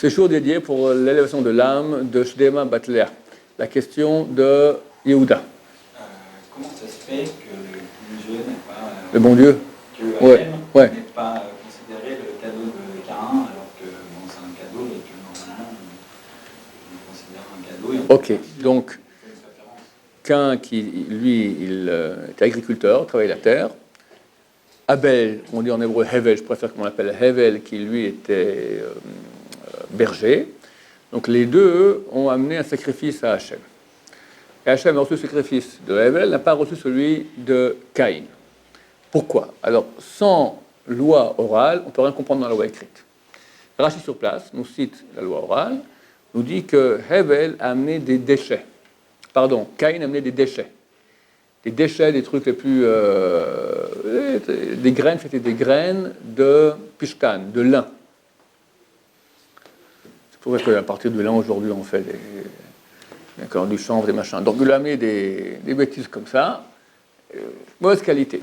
ce jour dédié pour l'élévation de l'âme de Shdema Bat Léa, la question de Yehuda. Comment ça se fait que le bon Dieu n'est pas... le bon Dieu que ouais. n'est pas considéré le cadeau de Caïn, alors que bon, c'est un cadeau et que normalement on considère un cadeau. Et on ok, donc Caïn qui, lui, il était agriculteur, travaillait la terre. Abel, on dit en hébreu Hevel, je préfère qu'on l'appelle Hevel, qui lui était berger. Donc les deux ont amené un sacrifice à Hachem. Et Hachem a reçu le sacrifice de Hevel, n'a pas reçu celui de Caïn. Pourquoi ? Alors, sans loi orale, on ne peut rien comprendre dans la loi écrite. Rachid sur place nous cite la loi orale, nous dit que Hevel a amené des déchets. Pardon, Caïn a amené des déchets. Des déchets, des trucs les plus... des graines, c'était des graines de pishkan, de lin. C'est pour ça qu'à partir de lin, aujourd'hui, on fait du chanvre, des machins. Donc, il a amené des bêtises comme ça, mauvaise qualité.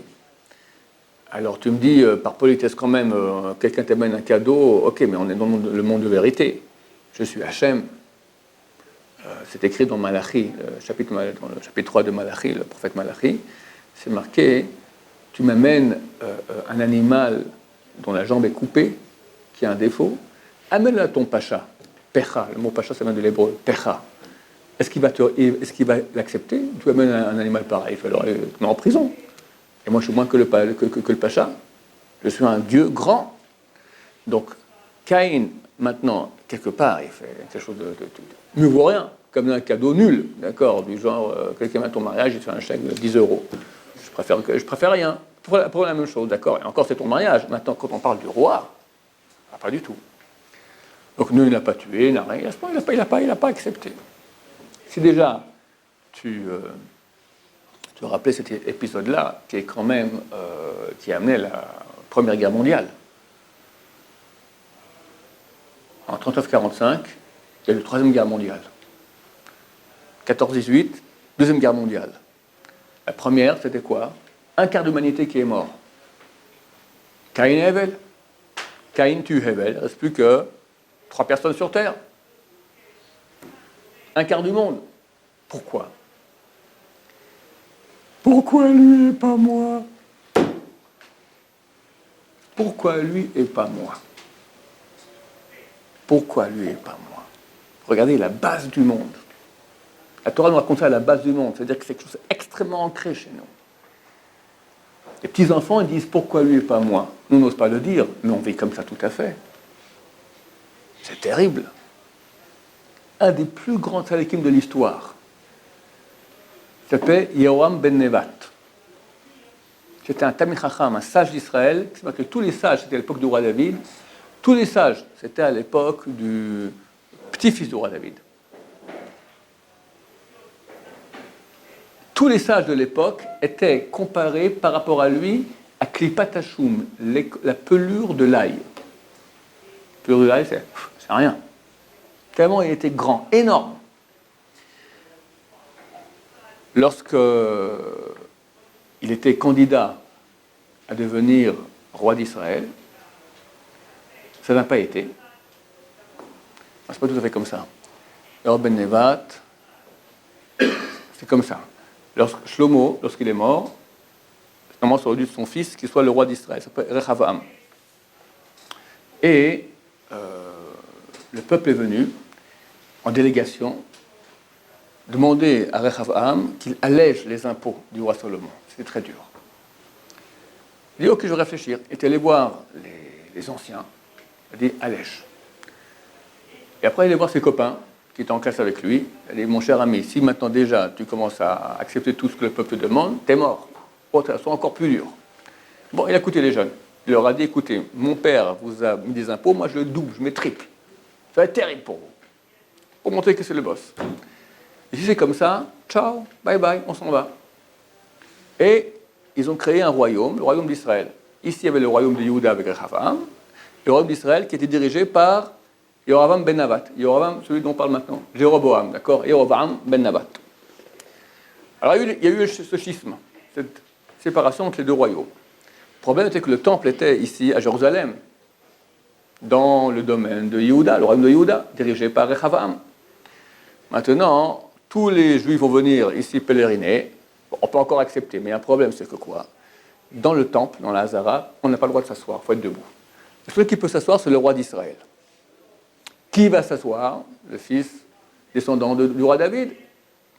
Alors, tu me dis, par politesse quand même, quelqu'un t'amène un cadeau, ok, mais on est dans le monde de vérité. Je suis Hachem. C'est écrit dans Malachi, dans le chapitre 3 de Malachi, le prophète Malachi, c'est marqué, tu m'amènes un animal dont la jambe est coupée, qui a un défaut, amène-le à ton pacha, pecha, le mot pacha ça vient de l'hébreu, pecha. Est-ce qu'il va l'accepter ? Tu amènes un animal pareil, il va le mettre en prison. Et moi je suis moins que le pacha, je suis un Dieu grand. Donc Caïn, maintenant, quelque part, il fait quelque chose de mieux vaut rien, comme un cadeau nul, d'accord, du genre, quelqu'un à ton mariage, il te fait un chèque de 10 €. Je préfère rien, pour la même chose, d'accord, et encore c'est ton mariage. Maintenant, quand on parle du roi, pas du tout. Donc, nous, il n'a pas tué, il n'a rien, il n'a pas accepté. Si déjà, tu rappelais cet épisode-là, qui est quand même, qui a amené la Première Guerre mondiale. En 39-45, il y a eu la Troisième Guerre mondiale. 14-18, Deuxième Guerre mondiale. La première, c'était quoi ? Un quart de l'humanité qui est mort. Caïn et Hevel. Caïn tue Hevel. Il ne reste plus que 3 personnes sur Terre. Un quart du monde. Pourquoi ? Pourquoi lui et pas moi ? Pourquoi lui et pas moi ? Pourquoi lui et pas moi ? Regardez la base du monde. La Torah nous raconte ça à la base du monde, c'est-à-dire que c'est quelque chose d'extrêmement ancré chez nous. Les petits-enfants, ils disent « Pourquoi lui et pas moi ?» Nous n'osons pas le dire, mais on vit comme ça tout à fait. C'est terrible. Un des plus grands tzadikim de l'histoire s'appelait Yehoram ben Nevat. C'était un Tamid Chacham, un sage d'Israël. C'est que tous les sages, c'était à l'époque du roi David. Tous les sages, c'était à l'époque du petit-fils du roi David. Tous les sages de l'époque étaient comparés par rapport à lui à Klipat Hashum, la pelure de l'ail. La pelure de l'ail, c'est rien. Tellement il était grand, énorme. Lorsque il était candidat à devenir roi d'Israël, ça n'a pas été. C'est pas tout à fait comme ça. Yehoram ben Nevat, c'est comme ça. Shlomo, lorsqu'il est mort, normalement, ça aurait dû être son fils qui soit le roi d'Israël, ça s'appelle Rechavam. Et le peuple est venu en délégation demander à Rechavam qu'il allège les impôts du roi Salomon. C'était très dur. Il dit, ok, je vais réfléchir. Il est allé voir les anciens. Il a dit, allège. Et après, il est allé voir ses copains qui était en classe avec lui. Il a dit, mon cher ami, si maintenant déjà tu commences à accepter tout ce que le peuple te demande, t'es mort. Oh, ça sera encore plus dur. Bon, il a écouté les jeunes. Il leur a dit, écoutez, mon père vous a mis des impôts, moi je le double, je mets triple. Ça va être terrible pour vous. Pour montrer que c'est le boss. Et si c'est comme ça, ciao, bye bye, on s'en va. Et ils ont créé un royaume, le royaume d'Israël. Ici, il y avait le royaume de Yehuda avec Rechavam, le royaume d'Israël qui était dirigé par Yehoram ben Nevat. Yehoram, celui dont on parle maintenant. Jéroboam, d'accord ? Yehoram ben Nevat. Alors, il y a eu ce schisme, cette séparation entre les deux royaumes. Le problème était que le temple était ici, à Jérusalem. dans le domaine de Yehuda, le royaume de Yehuda, dirigé par Rechavam. Maintenant, tous les Juifs vont venir ici pèleriner. Bon, on peut encore accepter, mais un problème, c'est que quoi? Dans le temple, dans la Hazara, on n'a pas le droit de s'asseoir, il faut être debout. Celui qui peut s'asseoir, c'est le roi d'Israël. Qui va s'asseoir? Le fils descendant du roi David,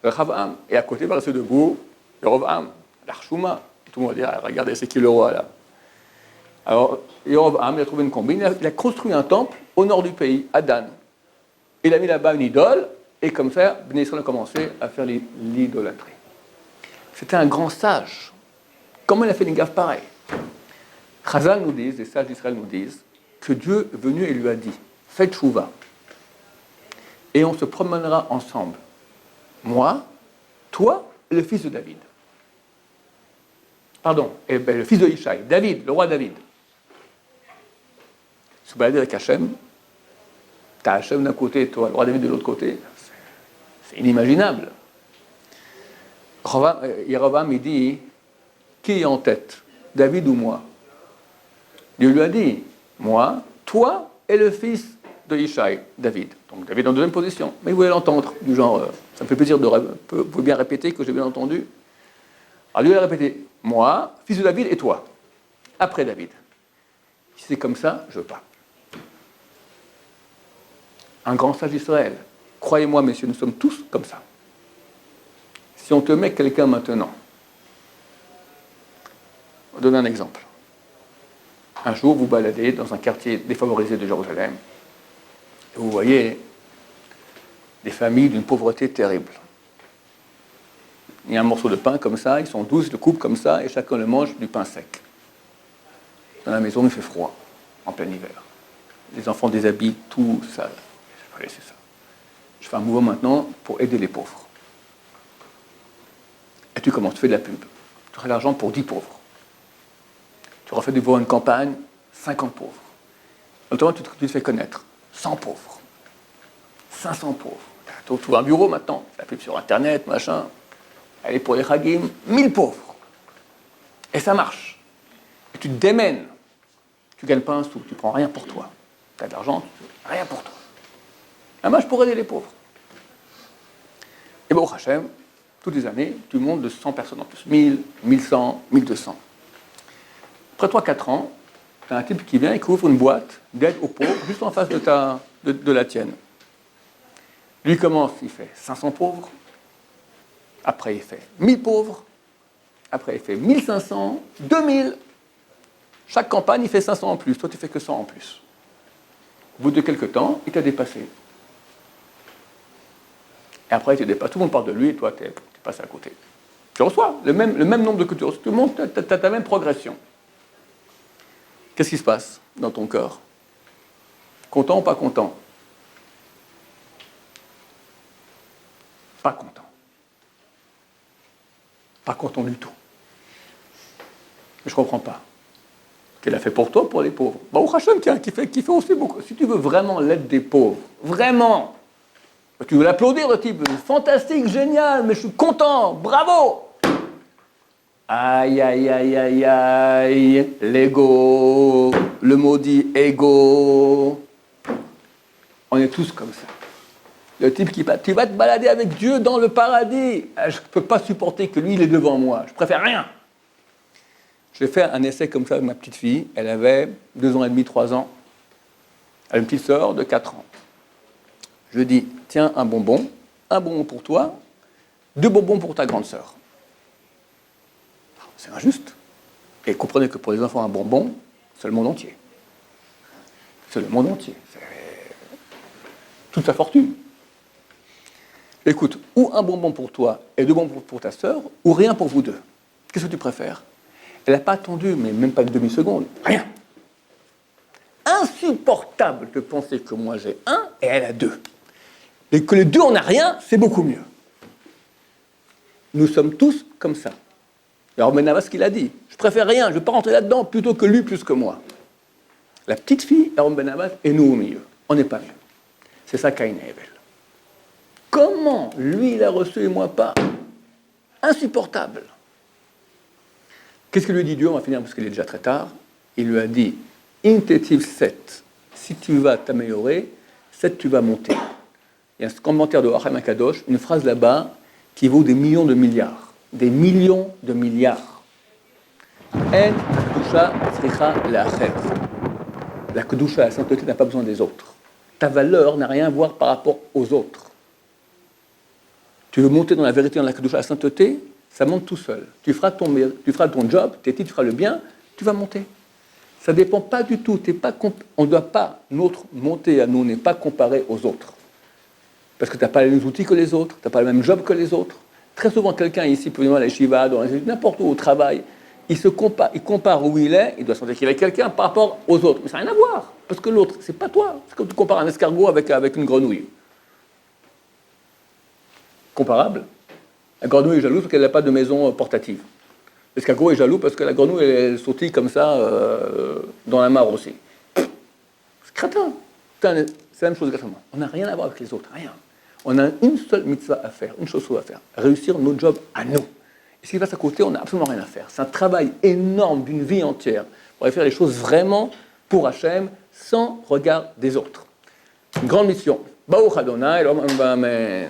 Rechavam. Et à côté va rester debout, Yerovam, l'Archouma. Tout le monde va dire, regardez, c'est qui le roi là? Alors, Yerovam, il a trouvé une combine, il a construit un temple au nord du pays, à Dan. Il a mis là-bas une idole, et comme ça, Ben Israël a commencé à faire l'idolâtrie. C'était un grand sage. Comment il a fait une gaffe pareille? Chazal nous dit, les sages d'Israël nous disent, que Dieu est venu et lui a dit, faites tchouva, et on se promènera ensemble. Moi, toi et le fils de David. Pardon, le fils de Ishaï, David, le roi David. Se balader avec Hachem, tu as Hachem d'un côté et toi, le roi David de l'autre côté, c'est inimaginable. Yerovam, il dit, qui est en tête, David ou moi? Dieu lui a dit, moi, toi et le fils de Ishaï, David. Donc David en deuxième position, mais vous voulez l'entendre, du genre, ça me fait plaisir vous pouvez bien répéter que j'ai bien entendu. Alors Dieu a répété, moi, fils de David et toi, après David. Si c'est comme ça, je veux pas. Un grand sage d'Israël. Croyez-moi, messieurs, nous sommes tous comme ça. Si on te met quelqu'un maintenant, on va donner un exemple. Un jour, vous baladez dans un quartier défavorisé de Jérusalem, et vous voyez des familles d'une pauvreté terrible. Il y a un morceau de pain comme ça, ils sont 12, ils le coupent comme ça, et chacun le mange du pain sec. Dans la maison, il fait froid, en plein hiver. Les enfants déshabillent, tout ça. Je vais laisser ça. Je fais un mouvement maintenant pour aider les pauvres. Et tu commences, tu fais de la pub. Tu auras de l'argent pour 10 pauvres. Tu refais devant une campagne, 50 pauvres. Autrement, tu te fais connaître. 100 pauvres. 500 pauvres. Tu trouves un bureau maintenant, la pub sur Internet, machin. Elle est pour les Chagim, 1000 pauvres. Et ça marche. Et tu te démènes. Tu ne gagnes pas un sou, tu ne prends rien pour toi. Tu as de l'argent, rien pour toi. Un match pour aider les pauvres. Et bon, Hachem, toutes les années, tu montes de 100 personnes en plus. 1000, 1100, 1200. Après 3-4 ans, tu as un type qui vient et qui ouvre une boîte d'aide aux pauvres juste en face de la tienne. Lui commence, il fait 500 pauvres. Après, il fait 1000 pauvres. Après, il fait 1500, 2000. Chaque campagne, il fait 500 en plus. Toi, tu fais que 100 en plus. Au bout de quelques temps, il t'a dépassé. Et après, il te dépasse. Tout le monde parle de lui et toi, tu es passé à côté. Tu reçois le même nombre de que tu reçois. Tout le monde, tu as ta même progression. Qu'est-ce qui se passe dans ton cœur? Content ou pas content? Pas content. Pas content du tout. Mais je ne comprends pas. Qu'elle a fait pour toi, pour les pauvres. Bah, Hachem, tiens, qui fait aussi beaucoup. Si tu veux vraiment l'aide des pauvres, vraiment, tu veux l'applaudir, le type, fantastique, génial, mais je suis content, bravo. Aïe, aïe, aïe, aïe, aïe, l'ego, le maudit ego. On est tous comme ça. Le type qui tu vas te balader avec Dieu dans le paradis. Je ne peux pas supporter que lui, il est devant moi. Je préfère rien. J'ai fait un essai comme ça avec ma petite fille. Elle avait 2 ans et demi, 3 ans. Elle a une petite sœur de 4 ans. Je lui dis, tiens, un bonbon pour toi, 2 bonbons pour ta grande sœur. C'est injuste. Et comprenez que pour les enfants, un bonbon, c'est le monde entier. C'est le monde entier. C'est toute sa fortune. Écoute, ou un bonbon pour toi et 2 bonbons pour ta sœur, ou rien pour vous deux. Qu'est-ce que tu préfères? Elle n'a pas attendu, mais même pas une demi-seconde. Rien. Insupportable de penser que moi j'ai 1 et elle a 2. Et que les 2 on n'a rien, c'est beaucoup mieux. Nous sommes tous comme ça. Alors maintenant, ce qu'il a dit, je préfère rien, je ne veux pas rentrer là-dedans plutôt que lui plus que moi. La petite fille, Aaron Ben Abbas, et nous au milieu. On n'est pas mieux. C'est ça Caïn et Abel. Comment lui il a reçu et moi pas? Insupportable. Qu'est-ce que lui dit Dieu? On va finir parce qu'il est déjà très tard. Il lui a dit, Intetiv 7, si tu vas t'améliorer, 7, tu vas monter. Il y a un commentaire de Hachem Akadosh, une phrase là-bas qui vaut des millions de milliards. Des millions de milliards. En kedusha tzricha le'acher. La kedusha, la sainteté, n'a pas besoin des autres. Ta valeur n'a rien à voir par rapport aux autres. Tu veux monter dans la vérité, dans la kedusha, la sainteté, ça monte tout seul. Tu feras ton job, tu feras le bien, tu vas monter. Ça ne dépend pas du tout. On ne doit pas, notre montée à nous n'est pas comparée aux autres. Parce que tu n'as pas les mêmes outils que les autres, tu n'as pas le même job que les autres. Très souvent, quelqu'un ici, peut venir à la Shiva, n'importe où au travail, il compare où il est, il doit sentir qu'il est quelqu'un par rapport aux autres. Mais ça n'a rien à voir, parce que l'autre, c'est pas toi. C'est comme tu compares un escargot avec une grenouille. Comparable. La grenouille est jalouse parce qu'elle n'a pas de maison portative. L'escargot est jaloux parce que la grenouille, elle sautille comme ça dans la mare aussi. C'est crétin. C'est la même chose exactement. On n'a rien à voir avec les autres, rien. On a une seule mitzvah à faire, une chose à faire, réussir notre job à nous. Et ce qui passe à côté, on n'a absolument rien à faire. C'est un travail énorme d'une vie entière pour aller faire les choses vraiment pour Hachem, sans regard des autres. Une grande mission. Baruch Adonai, Amen.